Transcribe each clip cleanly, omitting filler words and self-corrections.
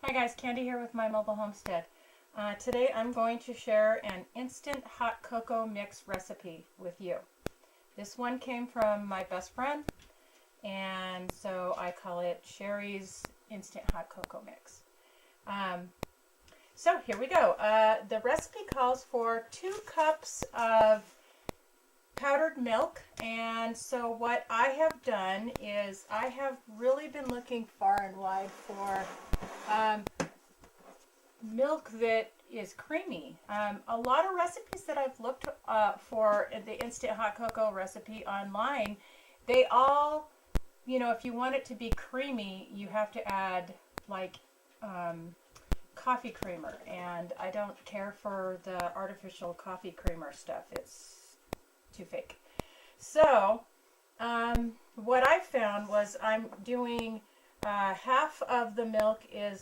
Hi guys, Candy here with My Mobile Homestead. Today I'm going to share an instant hot cocoa mix recipe with you. This one came from my best friend, and so I call it Sherri's Instant Hot Cocoa Mix. So here we go. The recipe calls for 2 cups of powdered milk, and so what I have done is I have really been looking far and wide for milk that is creamy. A lot of recipes that I've looked for the instant hot cocoa recipe online, they all, if you want it to be creamy, you have to add like coffee creamer, and I don't care for the artificial coffee creamer stuff. It's too fake. So what I found was I'm doing half of the milk is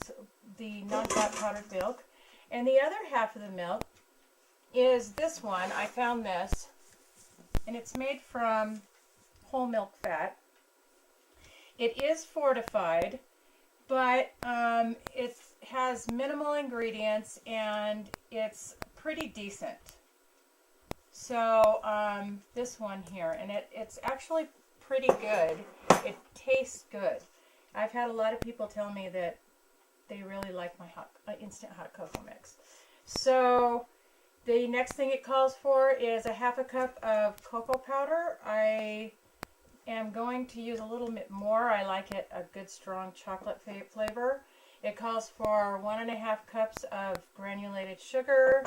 the non-fat powdered milk, and the other half of the milk is this one. I found this, and it's made from whole milk fat. It is fortified, but it has minimal ingredients, and it's pretty decent. So this one here, and it's actually pretty good. It tastes good. I've had a lot of people tell me that they really like my instant hot cocoa mix. So the next thing it calls for is a half a cup of cocoa powder. I am going to use a little bit more. I like it a good strong chocolate flavor. It calls for 1.5 cups of granulated sugar,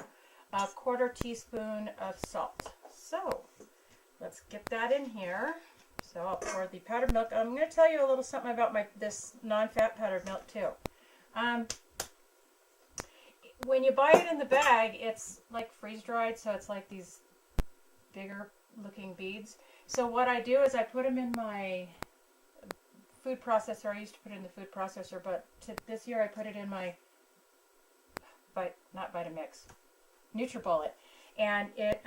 a 1/4 teaspoon of salt. So let's get that in here. So I'll pour the powdered milk. I'm going to tell you a little something about this non-fat powdered milk too. When you buy it in the bag, it's like freeze-dried, so it's like these bigger looking beads. So what I do is I put them in my food processor. I used to put it in the food processor, but this year I put it in my, not Vitamix, NutriBullet, and it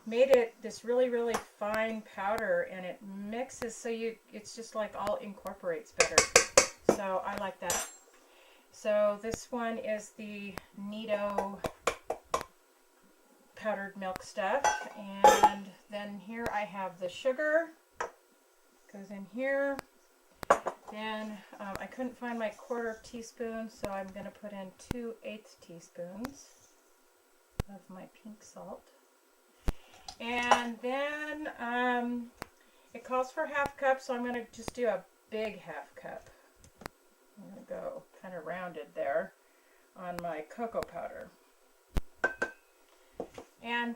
made it this really, really fine powder, and it mixes so it's just like all incorporates better. So I like that. So this one is the Nido powdered milk stuff, and then here I have the sugar. Goes in here. Then I couldn't find my 1/4 teaspoon, so I'm going to put in 2/8 teaspoons of my pink salt. And then it calls for half cup, so I'm going to just do a big half cup. I'm going to go kind of rounded there on my cocoa powder. And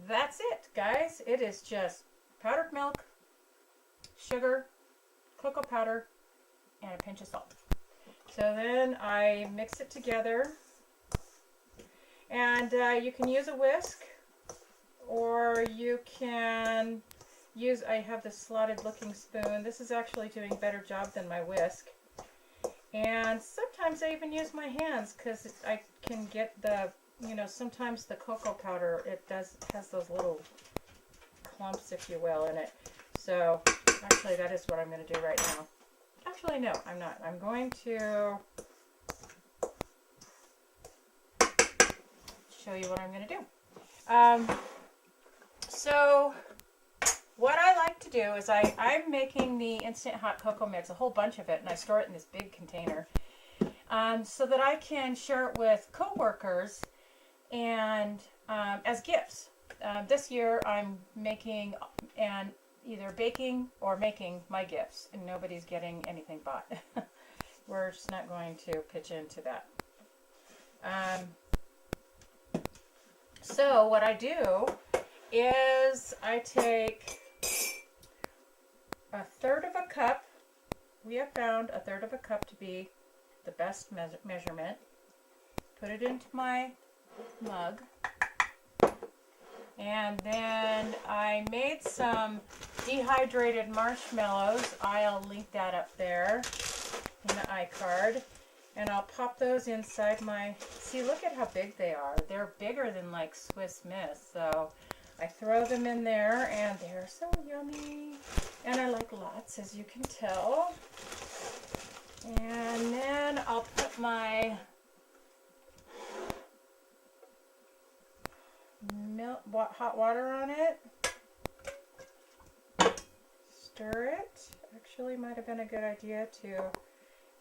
that's it, guys. It is just powdered milk, sugar, cocoa powder, and a pinch of salt. So then I mix it together, and you can use a whisk, or you can use, I have this slotted looking spoon. This is actually doing a better job than my whisk. And sometimes I even use my hands, because I can get the, sometimes the cocoa powder, has those little clumps, if you will, in it. So actually that is what I'm going to do right now. Actually, no, I'm not. I'm going to show you what I'm going to do. So what I like to do is I'm making the instant hot cocoa mix, a whole bunch of it, and I store it in this big container so that I can share it with coworkers and as gifts. This year I'm making and either baking or making my gifts, and nobody's getting anything bought. We're just not going to pitch into that. So what I do is I take 1/3 of a cup. We have found 1/3 of a cup to be the best measurement. Put it into my mug. And then I made some dehydrated marshmallows. I'll link that up there in the iCard. And I'll pop those inside my, see, look at how big they are. They're bigger than like Swiss Miss. So I throw them in there, and they're so yummy. And I like lots, as you can tell. And then I'll put my hot water on it. Stir it. Actually, might have been a good idea to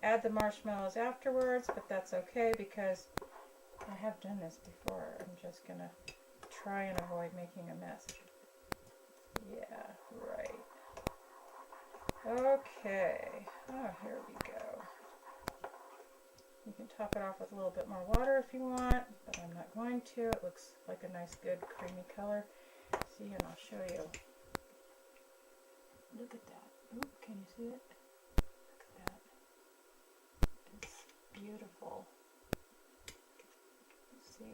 add the marshmallows afterwards, but that's okay because I have done this before. I'm just gonna try and avoid making a mess. Yeah, right. Okay. Oh, here we go. You can top it off with a little bit more water if you want, but I'm not going to. It looks like a nice, good, creamy color. See, and I'll show you. Look at that. Oop, can you see it? Look at that. It's beautiful. Let's see.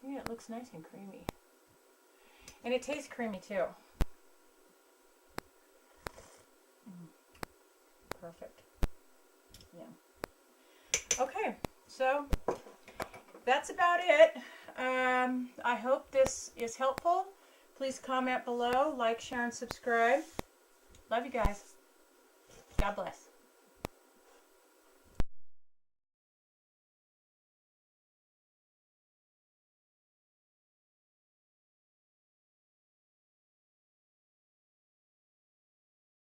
See, it looks nice and creamy. And it tastes creamy too. Perfect. Yeah. Okay, so that's about it. I hope this is helpful. Please comment below, like, share, and subscribe. Love you guys. God bless.